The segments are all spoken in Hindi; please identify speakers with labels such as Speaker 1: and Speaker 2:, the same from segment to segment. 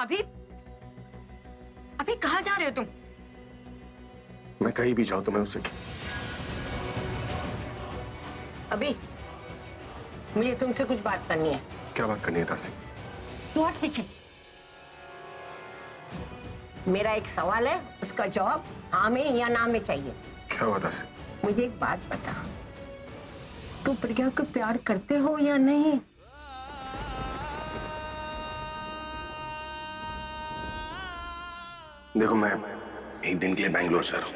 Speaker 1: अभी अभी कहाँ जा रहे हो तुम?
Speaker 2: मैं कहीं भी जाऊं तो मैं उससे
Speaker 3: अभी मुझे तुमसे कुछ बात करनी है।
Speaker 2: क्या बात करनी है दासी?
Speaker 3: तू हट पीछे। मेरा एक सवाल है, उसका जवाब हाँ में या ना में चाहिए।
Speaker 2: क्या हुआ दासी?
Speaker 3: मुझे एक बात बता, तू प्रज्ञा को प्यार करते हो या नहीं?
Speaker 2: देखो, मैं एक दिन के लिए बैंगलोर जा रहा हूँ,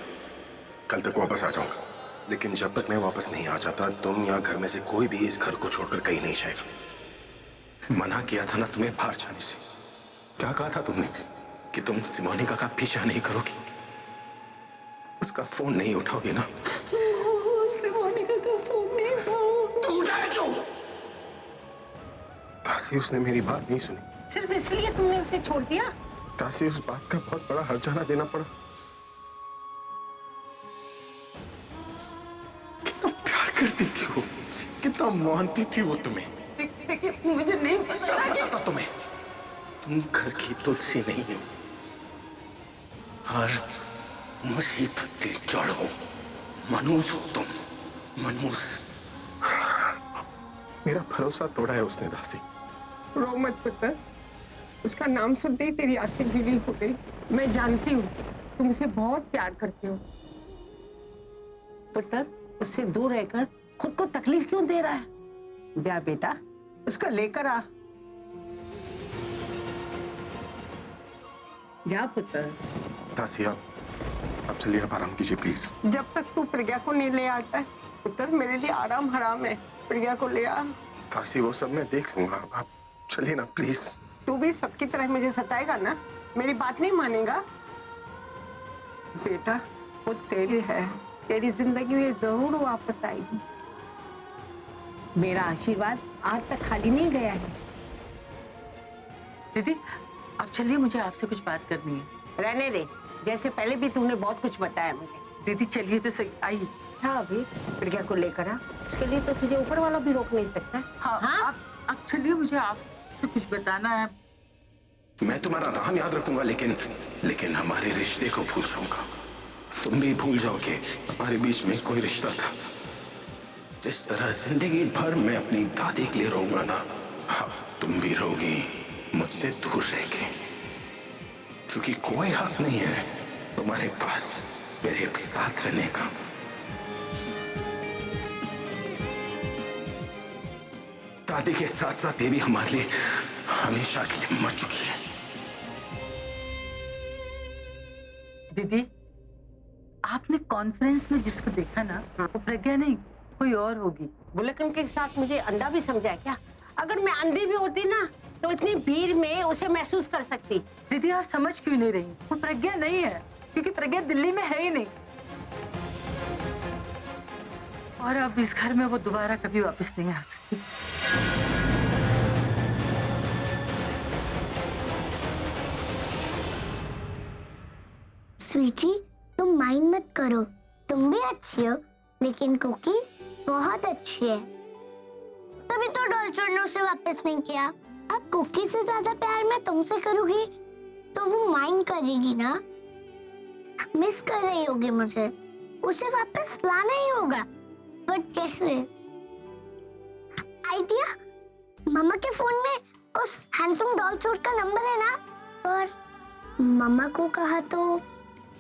Speaker 2: कल तक वापस आ जाऊंगा। लेकिन जब तक मैं वापस नहीं आ जाता, तुम या घर में से कोई भी इस घर को छोड़कर कहीं नहीं जाएगा। मना किया था ना तुम्हें बाहर जाने से। क्या कहा था तुमने कि तुम सिमोनिका का पीछा नहीं करोगी, उसका फोन नहीं उठाओगे ना?
Speaker 3: सिमोनिका का फोन नहीं उठाओ।
Speaker 2: तुम उठाए क्यों? तासी, उसने मेरी बात नहीं सुनी।
Speaker 3: सिर्फ इसलिए तुमने उसे छोड़ दिया?
Speaker 2: तासी, उस बात का बहुत बड़ा हर्जाना देना पड़ा। कितना प्यार करती थी वो, कितना मानती थी वो तुम्हें।
Speaker 1: देखिए, मुझे नहीं पता
Speaker 2: था तुम्हें। तुम घर की तुलसी नहीं हो, हर मुसीबत की जड़ हो। मनूस हो तुम, मनूस। मेरा भरोसा तोड़ा है उसने दासी।
Speaker 3: रो मत पुत्र, उसका नाम सुनते ही तेरी आंखें गीली हो गई। मैं जानती हूँ तुम उसे बहुत प्यार करती हो। पुत्र, उससे दूर रहकर खुद को तकलीफ क्यों दे रहा है? जा बेटा, उसको लेकर आ। जा पुत्र।
Speaker 2: दासी, आप चलिए, आप आराम कीजिए प्लीज।
Speaker 3: जब तक तू प्रज्ञा को नहीं ले आता है पुत्र, मेरे लिए आराम हराम है। प्रज्ञा को ले आ।
Speaker 2: दासी, वो सब मैं देख लूंगा, आप चलिए ना प्लीज।
Speaker 3: तू भी सबकी तरह मुझे सताएगा ना? मेरी बात नहीं मानेगा? बेटा, वो तेरी है, तेरी जिंदगी में जरूर वापस आएगी। मेरा आशीर्वाद आज तक खाली नहीं गया है।
Speaker 1: दीदी, अब चलिए, मुझे आपसे कुछ बात करनी है।
Speaker 3: रहने दे, जैसे पहले भी तूने बहुत कुछ बताया मुझे।
Speaker 1: दीदी चलिए तो सही। आइए।
Speaker 3: हाँ, अभी प्रज्ञा को लेकर आ। उसके लिए तो तुझे ऊपर वाला भी रोक नहीं सकता।
Speaker 1: हाँ,
Speaker 3: हाँ?
Speaker 1: आप चलिए, मुझे आपसे कुछ बताना है।
Speaker 2: मैं तुम्हारा नाम याद रखूंगा, लेकिन हमारे रिश्ते को भूल जाऊंगा। तुम भी भूल जाओगे हमारे बीच में कोई रिश्ता था। जिस तरह जिंदगी भर मैं अपनी दादी के लिए रहूंगा ना, हाँ, तुम भी रहोगी मुझसे दूर रह के। क्योंकि कोई हक नहीं है तुम्हारे पास मेरे साथ रहने का। दादी के साथ साथ ये भी हमारे लिए हमेशा के लिए मर चुकी है।
Speaker 1: दीदी, आपने कॉन्फ्रेंस में जिसको देखा ना, वो प्रज्ञा नहीं, कोई और होगी।
Speaker 3: बुलेकन के साथ मुझे अंधा भी समझा है क्या? अगर मैं अंधी भी होती ना, तो इतनी भीड़ में उसे महसूस कर सकती।
Speaker 1: दीदी, आप समझ क्यों नहीं रही? वो प्रज्ञा नहीं है, क्योंकि प्रज्ञा दिल्ली में है ही नहीं। और अब इस घर में वो दोबारा कभी वापस नहीं आ सकती।
Speaker 4: स्वीटी, तुम माइंड मत करो, तुम भी अच्छी हो, लेकिन कुकी बहुत अच्छी है। तभी तो डॉल्चर ने उसे वापस नहीं किया। अब कुकी से ज्यादा प्यार मैं तुमसे करूंगी तो वो माइंड करेगी ना। मिस कर रही होगी मुझे, उसे वापस लाना ही होगा। बट कैसे? आइडिया, मम्मा के फोन में उस हैंडसम डॉल्चर का नंबर है ना? पर मम्मा को कहा तो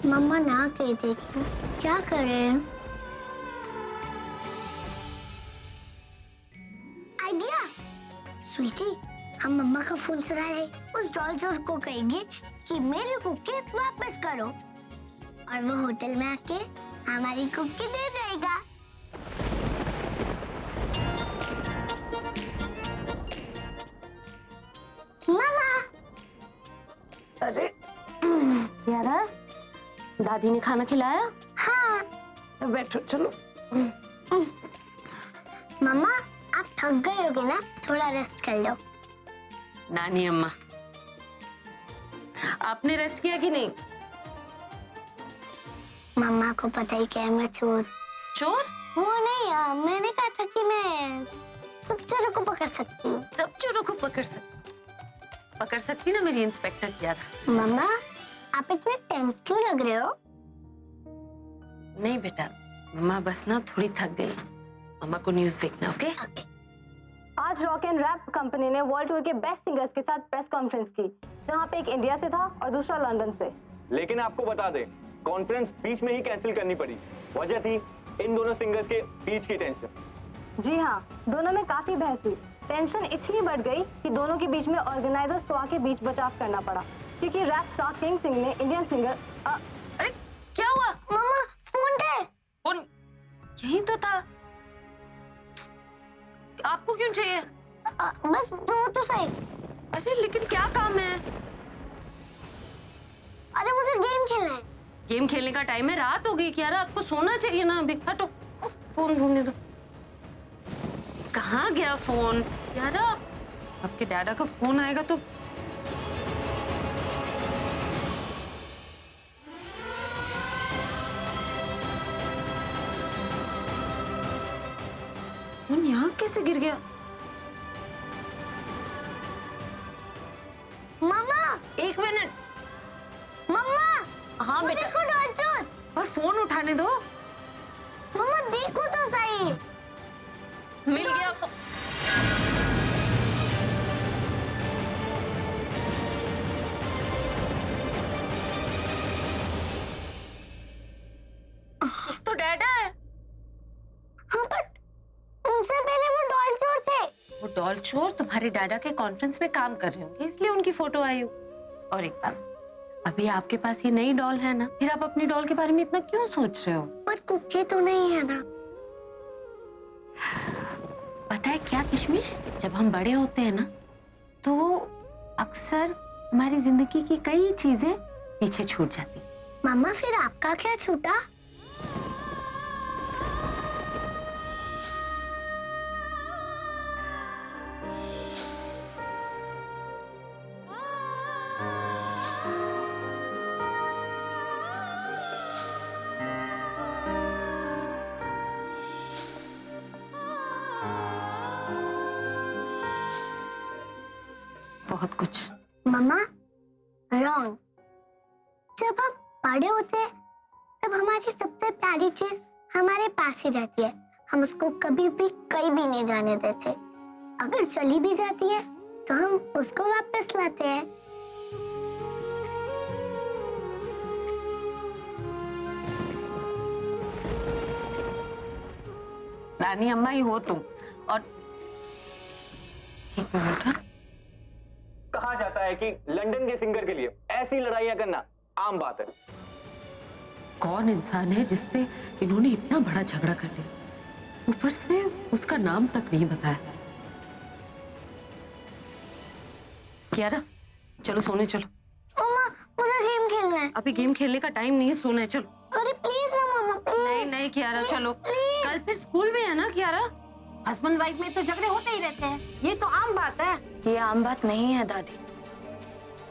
Speaker 4: मम्मा ना कह देगी, क्या करें? आइडिया, स्वीटी, हम मम्मा का फोन चुरा ले, उस डॉल्चर को कहेंगे कि मेरी कुकी वापस करो, और वो होटल में आके हमारी कुकी दे जाएगा। मामा।
Speaker 3: अरे
Speaker 4: यारा, दादी ने खाना खिलाया? हाँ।
Speaker 3: तो बैठो, चलो।
Speaker 4: मम्मा, आप थक गए होगे ना, थोड़ा रेस्ट कर लो।
Speaker 5: नानी अम्मा, आपने रेस्ट किया कि नहीं?
Speaker 4: मम्मा को पता ही क्या है, मैं चोर।
Speaker 5: चोर?
Speaker 4: वो नहीं यार, मैंने कहा था कि मैं सब चोरों को पकड़ सकती हूँ।
Speaker 5: सब चोरों को पकड़ सकते? पकड़ सकती ना मेरी इंस्पेक्टर कियारा।
Speaker 4: मम्मा, आप इतने टेंस क्यों लग रहे हो?
Speaker 5: नहीं बेटा, मम्मा बस ना थोड़ी थक गई। मम्मा को न्यूज़ देखना, ओके?
Speaker 6: आज रॉक एंड रैप कंपनी ने वर्ल्ड टूर के बेस्ट सिंगर्स के साथ प्रेस कॉन्फ्रेंस की, जहां पे एक इंडिया से था और दूसरा लंदन से।
Speaker 7: लेकिन आपको बता दें, कॉन्फ्रेंस बीच में ही कैंसिल करनी पड़ी। वजह थी इन दोनों सिंगर्स के बीच की टेंशन।
Speaker 6: जी हाँ, दोनों में काफी बहस हुई। टेंशन इतनी बढ़ गई कि दोनों के बीच में ऑर्गेनाइजर्स को आके बीच बचाव करना पड़ा, क्योंकि रैप स्टार किंग सिंह ने इंडियन सिंगर
Speaker 5: अरे क्या हुआ?
Speaker 4: मम्मा, फोन दे।
Speaker 5: फोन यही तो था। आपको क्यों चाहिए?
Speaker 4: बस दो तो सही।
Speaker 5: अरे लेकिन क्या काम है?
Speaker 4: अरे मुझे गेम खेलना है।
Speaker 5: गेम खेलने का टाइम है, रात हो गई कियारा, आपको सोना चाहिए ना। अभी हटो, फोन ढूंढने दो। कहाँ गया फोन? कियारा, आपके डैडा का फोन आएगा तो फोन यहाँ कैसे गिर गया?
Speaker 4: मम्मा,
Speaker 5: एक मिनट।
Speaker 4: मम्मा,
Speaker 5: हाँ
Speaker 4: वो
Speaker 5: बेटा,
Speaker 4: देखो डॉलचोट।
Speaker 5: पर फोन उठाने दो।
Speaker 4: मम्मा देखो तो सही।
Speaker 5: मिल गया फोन। तो डैडा है।
Speaker 4: हाँ, बट उनसे पहले वो डॉलचोट थे।
Speaker 5: वो डॉल चोर तुम्हारे डैडा के कॉन्फ्रेंस में काम कर रहे होंगे, इसलिए उनकी फोटो आई हो। और एक बात, अभी आपके पास ये नई डॉल है ना, फिर आप अपनी डॉल के बारे में इतना क्यों सोच रहे हो?
Speaker 4: पर कुकी तो नहीं है ना।
Speaker 5: पता है क्या किशमिश, जब हम बड़े होते हैं ना, तो अक्सर हमारी जिंदगी की कई चीजें पीछे छूट जाती।
Speaker 4: मम्मा, फिर आपका क्या छूटा?
Speaker 5: बहुत कुछ।
Speaker 4: मम्मा, रॉन्ग। जब हम बड़े होते हैं तब हमारी सबसे प्यारी चीज हमारे पास ही रहती है। हम उसको कभी भी कहीं भी नहीं जाने देते। अगर चली भी जाती है तो हम उसको वापस लाते हैं।
Speaker 5: नानी अम्मा ही हो तुम। और एक मिनट, हाँ?
Speaker 7: कहा जाता है कि लंदन के सिंगर के लिए ऐसी लड़ाइयां करना आम बात है।
Speaker 5: कौन इंसान है जिससे इन्होंने इतना बड़ा झगड़ा कर लिया, ऊपर से उसका नाम तक नहीं बताया। कियारा, चलो सोने चलो।
Speaker 4: मम्मा, मुझे गेम खेलना है।
Speaker 5: अभी गेम खेलने का टाइम नहीं है, सोना है, चलो।
Speaker 4: अरे प्लीज ना मम्मा, प्लीज।
Speaker 5: नहीं नहीं कियारा, चलो। कल फिर स्कूल भी है ना कियारा।
Speaker 3: हस्बैंड वाइफ में तो झगड़े होते ही रहते हैं, ये तो आम बात है।
Speaker 8: ये आम बात नहीं है दादी।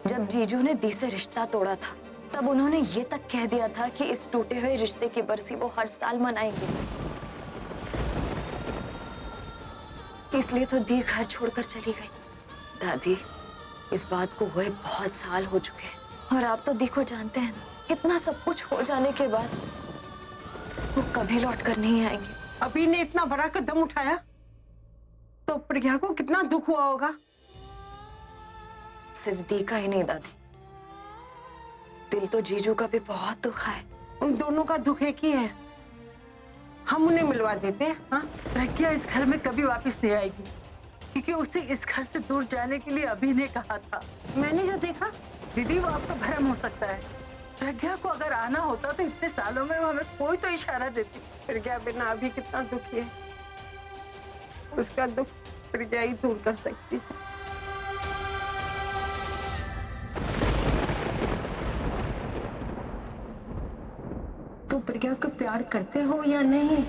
Speaker 8: जब जीजू ने दी से रिश्ता तोड़ा था, तब उन्होंने ये तक कह दिया था कि इस टूटे हुए रिश्ते की बरसी वो हर साल मनाएंगे। इसलिए तो दी घर छोड़कर चली गई। दादी, इस बात को हुए बहुत साल हो चुके हैं, और आप तो दी को जानते हैं ना, इतना सब कुछ हो जाने के बाद वो कभी लौट कर नहीं आएंगे।
Speaker 3: अभी ने इतना बड़ा कदम उठाया तो प्रज्ञा को कितना दुख हुआ होगा।
Speaker 8: सिर्फ दी का ही नहीं दादी, दिल तो जीजू का भी बहुत दुखा है।
Speaker 3: उन दोनों का दुख एक ही है, हम उन्हें मिलवा देते हैं। हाँ,
Speaker 1: प्रज्ञा इस घर में कभी वापस नहीं आएगी, क्योंकि उसे इस घर से दूर जाने के लिए अभी ने कहा था।
Speaker 3: मैंने जो देखा,
Speaker 1: दीदी वो आपका भ्रम हो सकता है। प्रज्ञा को अगर आना होता तो इतने सालों में वो हमें कोई तो इशारा देती।
Speaker 3: प्रज्ञा बिना अभी कितना दुखी है, उसका दुख प्रज्ञा ही दूर कर सकती है। तो प्रज्ञा को प्यार करते हो या नहीं?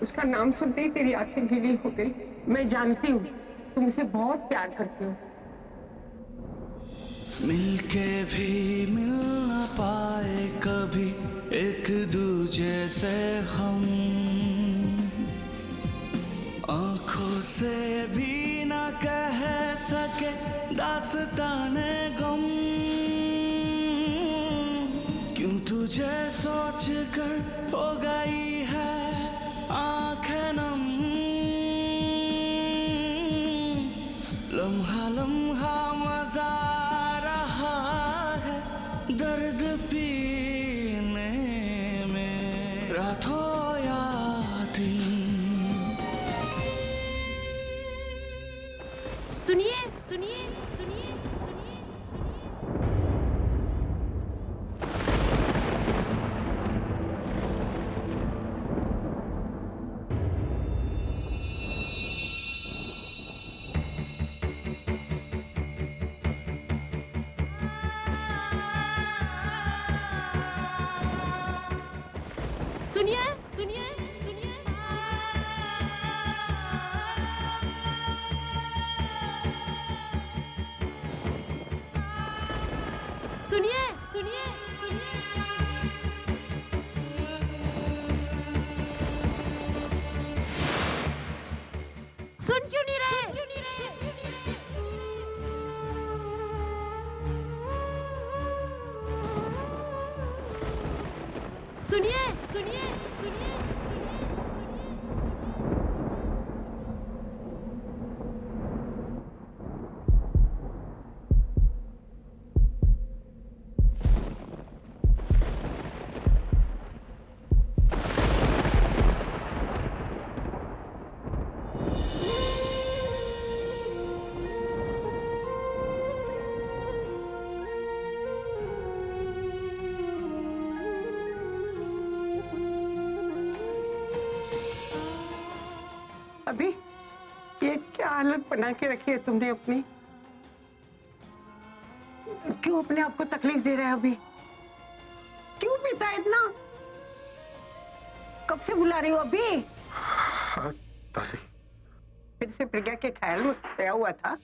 Speaker 3: उसका नाम सुनते ही तेरी आंखें गीली हो गई। मैं जानती हूँ तुम उसे बहुत प्यार करती हो।
Speaker 9: मिलके भी मिल न पाए कभी एक दूजे से हम, आंखों से भी न कह सके दास्ताने गम, क्यों तुझे सोच कर हो गई है आंखें नम। लम्हा लम्हा मजा रहा है दर्द पीने में, रातों या दिन।
Speaker 5: सुनिए सुनिए सुनिए सुनिए। सुनिए सुनिए सुनिए। सुनिए सुनिए सुन क्यों नहीं रहे? सुनिए सुनिए सुनिए सुनिए।
Speaker 3: अभी ये क्या हालत बना के रखी है तुमने अपनी? क्यों अपने आप को तकलीफ दे रहा है अभी? क्यों पीता है इतना? कब से बुला रही हो अभी?
Speaker 2: हाँ तासी,
Speaker 3: फिर से प्रज्ञा के ख्याल में खोया हुआ था।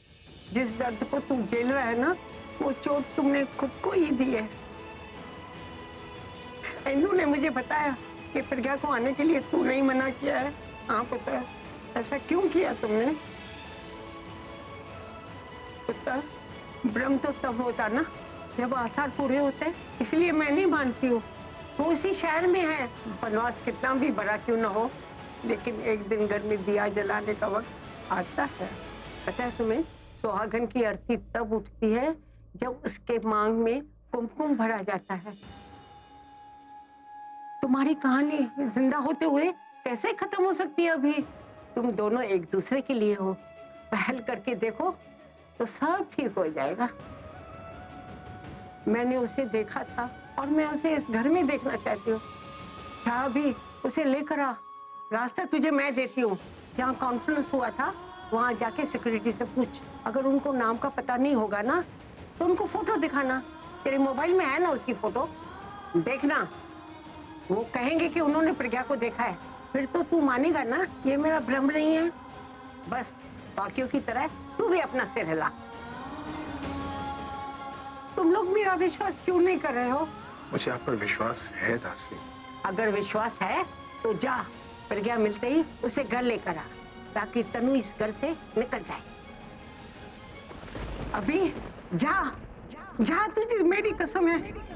Speaker 3: जिस दर्द को तू झेल रहा है ना, वो चोट तुमने खुद को ही दी है। इंदु ने मुझे बताया कि प्रज्ञा को आने के लिए तू नहीं मना किया है। हाँ पुत्र, ऐसा क्यों किया तुमने? पुत्र, भ्रम तो तब होता ना जब आसार पूरे होते, इसलिए मैं नहीं मानती हूँ। वो इसी शहर में है, वनवास कितना भी बड़ा क्यों ना हो, लेकिन एक दिन घर में दिया जलाने का वक्त आता है। पता है तुम्हें, सुहागन की आरती तब उठती है जब उसके मांग में कुमकुम भरा जाता है। तुम्हारी कहानी जिंदा होते हुए कैसे खत्म हो सकती है अभी? तुम दोनों एक दूसरे के लिए हो, पहल करके देखो तो सब ठीक हो जाएगा। मैंने उसे देखा था और मैं उसे इस घर में देखना चाहती हूँ। जा भी उसे लेकर आ, रास्ता तुझे मैं देती हूँ। जहाँ कॉन्फ्रेंस हुआ था वहाँ जाके सिक्योरिटी से पूछ, अगर उनको नाम का पता नहीं होगा ना तो उनको फोटो दिखाना। तेरे मोबाइल में है ना उसकी फोटो, देखना। वो कहेंगे कि उन्होंने प्रज्ञा को देखा है, फिर तो तू मानेगा ना ये मेरा भ्रम नहीं है। बस बाकियों की तरह तू भी अपना सिर हिला। तुम लोग मेरा विश्वास क्यों नहीं कर रहे हो?
Speaker 2: मुझे आप पर विश्वास है दासी।
Speaker 3: अगर विश्वास है तो जा, प्रज्ञा मिलते ही उसे घर लेकर आ, ताकि तनु इस घर से निकल जाए। अभी जा जा, तुझे मेरी कसम है।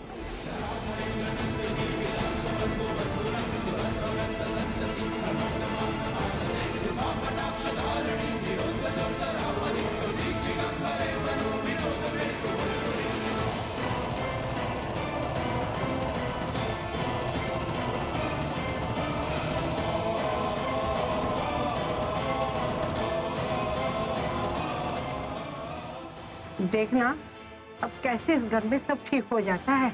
Speaker 3: देखना अब कैसे इस घर में सब ठीक हो जाता है।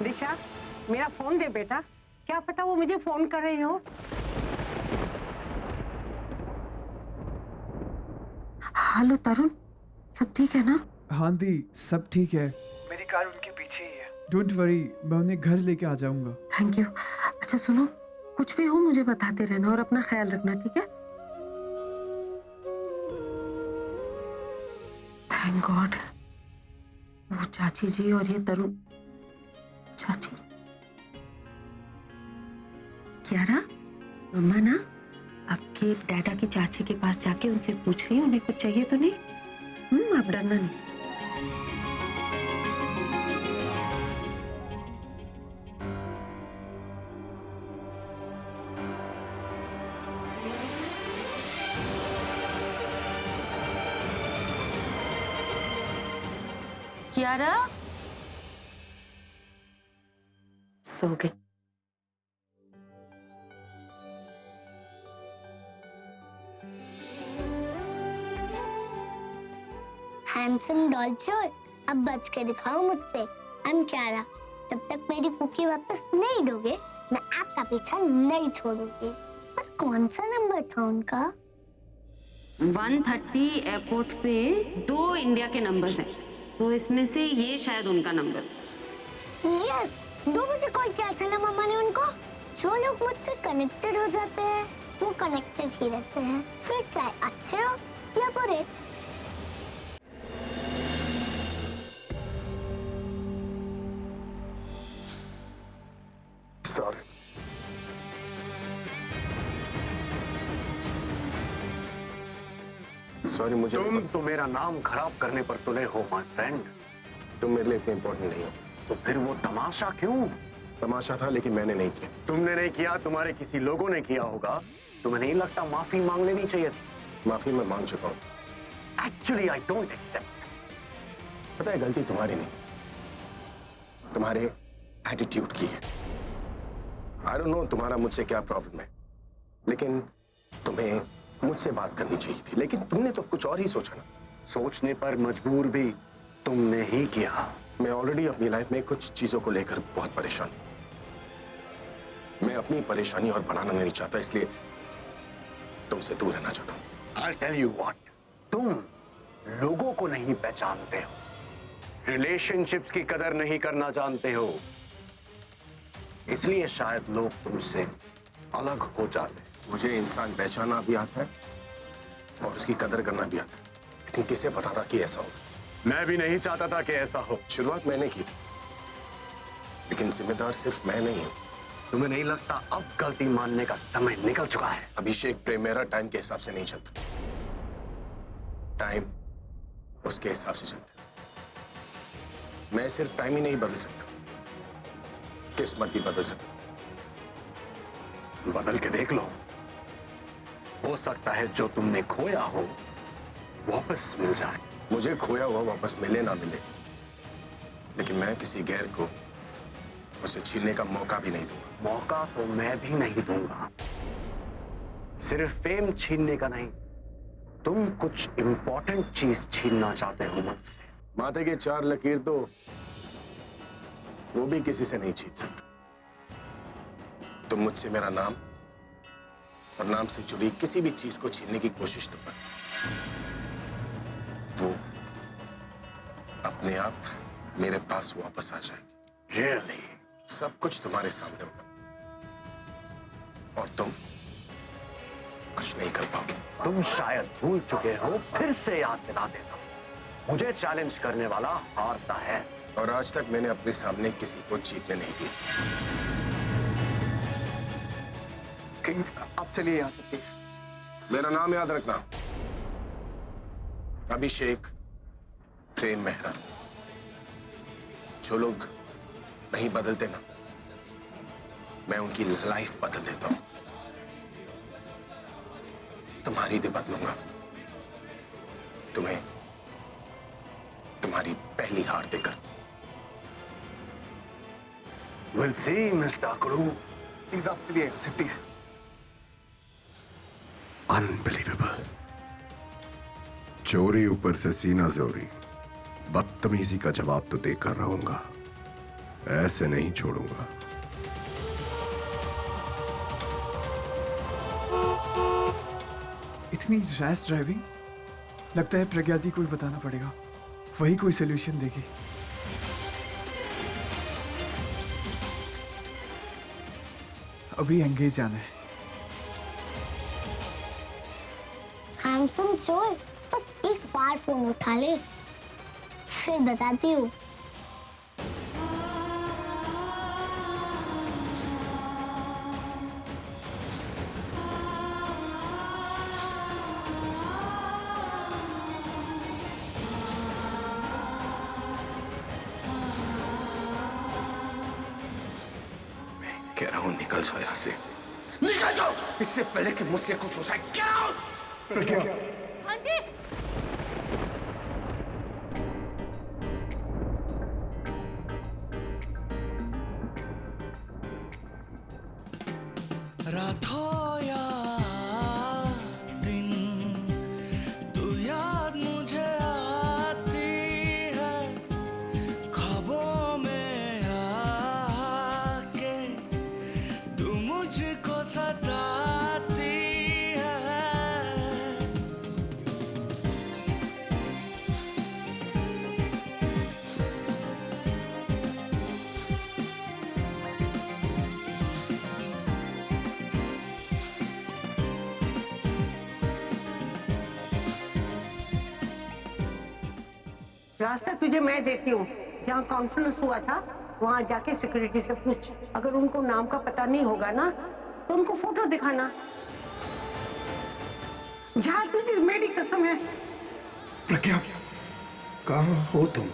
Speaker 3: दिशा, मेरा फोन दे बेटा, क्या पता वो मुझे फोन कर रही हो।
Speaker 5: हेलो तरुण, सब ठीक है ना?
Speaker 10: हाँ दी, सब ठीक है।
Speaker 11: मेरी कार उनके पीछे ही है।
Speaker 10: डोंट वरी, मैं उन्हें घर लेके आ जाऊंगा।
Speaker 5: Thank you. अच्छा सुनो, कुछ भी हो मुझे बताते रहना और अपना ख्याल रखना, ठीक है? थैंक गॉड, वो चाची जी और ये तरुण। चाची, क्यारा, मम्मा ना, आपके डैडा की चाची के पास जाके उनसे पूछ रही हूँ, उन्हें कुछ चाहिए तो नहीं? आप डरना नहीं। कियारा सो गई।
Speaker 4: हैंडसम डॉल चोर, अब बच के दिखाओ मुझसे। आई एम क्यारा। जब तक मेरी कुकी वापस नहीं दोगे मैं आपका पीछा नहीं छोड़ूंगी। पर कौन सा नंबर था उनका?
Speaker 5: 130 एयरपोर्ट पे 2 इंडिया के नंबर्स हैं, तो इसमें से ये शायद उनका नंबर।
Speaker 4: यस, 2 बजे कॉल किया था ना मम्मा ने उनको। जो लोग मुझसे कनेक्टेड हो जाते हैं वो कनेक्टेड ही रहते हैं, फिर चाहे अच्छे हो या बुरे।
Speaker 2: सॉरी, मुझे
Speaker 12: तुम तो मेरा नाम खराब करने पर तुले हो माय फ्रेंड।
Speaker 2: तुम मेरे लिए इतने इम्पोर्टेंट नहीं हो।
Speaker 12: तो फिर वो तमाशा क्यों?
Speaker 2: तमाशा था लेकिन मैंने नहीं किया।
Speaker 12: तुमने नहीं किया, तुम्हारे किसी लोगों ने किया होगा। तुम्हें नहीं लगता माफी मांग लेनी चाहिए?
Speaker 2: माफी मैं मांग चुका हूँ।
Speaker 12: Actually I don't accept.
Speaker 2: पता है, गलती तुम्हारी नहीं, तुम्हारे एटीट्यूड की है। आई डोंट नो तुम्हारा मुझसे क्या प्रॉब्लम है, लेकिन तुम्हें मुझसे बात करनी चाहिए थी, लेकिन तुमने तो कुछ और ही सोचा ना।
Speaker 12: सोचने पर मजबूर भी तुमने ही किया।
Speaker 2: मैं ऑलरेडी अपनी लाइफ में कुछ चीजों को लेकर बहुत परेशान हूं। मैं अपनी परेशानी और बढ़ाना नहीं चाहता, इसलिए तुमसे दूर रहना चाहता हूं।
Speaker 12: I'll tell you what, तुम लोगों को नहीं पहचानते हो, रिलेशनशिप्स की कदर नहीं करना जानते हो, इसलिए शायद लोग तुमसे अलग हो जाते।
Speaker 2: मुझे इंसान पहचानना भी आता है और उसकी कदर करना भी आता है, लेकिन किसे पता था कि ऐसा होगा?
Speaker 12: मैं भी नहीं चाहता था कि ऐसा हो।
Speaker 2: शुरुआत मैंने की थी, लेकिन जिम्मेदार सिर्फ मैं नहीं हूं।
Speaker 12: तुम्हें नहीं लगता अब गलती मानने का समय निकल चुका है?
Speaker 2: अभिषेक, प्रेम मेरा टाइम के हिसाब से नहीं चलता, टाइम उसके हिसाब से चलता है। मैं सिर्फ टाइम ही नहीं बदल सकता, किस्मत भी बदल सकता।
Speaker 12: बदल के देख लो, हो सकता है जो तुमने खोया हो वापस मिल जाए।
Speaker 2: मुझे खोया हुआ वापस मिले ना मिले, लेकिन मैं किसी गैर को उसे छीनने का मौका भी नहीं दूंगा।
Speaker 12: मौका तो मैं भी नहीं दूंगा। सिर्फ फेम छीनने का नहीं, तुम कुछ इंपॉर्टेंट चीज छीनना चाहते हो मुझसे।
Speaker 2: माथे के 4 लकीर तो वो भी किसी से नहीं छीन सकता। तुम मुझसे मेरा नाम और नाम से जुड़ी किसी भी चीज को छीनने की कोशिश तो कर, वो अपने आप मेरे पास वापस आ जाएगी।
Speaker 12: Really?
Speaker 2: सब कुछ तुम्हारे सामने होगा और तुम कुछ नहीं कर पाओगे।
Speaker 12: तुम शायद भूल चुके हो, फिर से याद दिला देता। मुझे चैलेंज करने वाला हारता है,
Speaker 2: और आज तक मैंने अपने सामने किसी को जीतने नहीं दिया।
Speaker 11: किंग, आप चलिए यहाँ से प्लीज।
Speaker 2: मेरा नाम याद रखना, अभिषेक प्रेम मेहरा। जो लोग नहीं बदलते ना, मैं उनकी लाइफ बदल देता हूं। तुम्हारी भी बदलूंगा, तुम्हें तुम्हारी पहली हार देकर।
Speaker 12: We'll see, Mr. Kuru.
Speaker 11: Please आप चलिए यहाँ से प्लीज।
Speaker 12: Unbelievable.
Speaker 13: चोरी ऊपर से सीना जोरी। बदतमीजी का जवाब तो देकर रहूंगा, ऐसे नहीं छोड़ूंगा।
Speaker 10: इतनी रैश ड्राइविंग, लगता है प्रज्ञा दी को ही बताना पड़ेगा, वही कोई सोल्यूशन देगी। अभी एंगेज जाना है।
Speaker 4: हैंडसम चोर, बस एक बार फोन उठा ले, फिर बताती हूँ।
Speaker 2: हो निकल जाओ यहाँ से, निकल जाओ इससे पहले कि मुझसे कुछ हो जाए। Get out!
Speaker 10: प्रज्ञा,
Speaker 8: हाँ जी।
Speaker 9: रातों या दिन तू याद मुझे आती है, ख्वाबों में आके तू मुझको सताती है।
Speaker 3: रास्ता तुझे मैं देती हूँ, जहाँ कॉन्फ्रेंस हुआ था वहाँ जाके सिक्योरिटी से पूछ। अगर उनको नाम का पता नहीं होगा ना तो उनको फोटो दिखाना। जहाँ तुझे मेरी कसम है।
Speaker 13: प्रज्ञा, कहाँ हो तुम?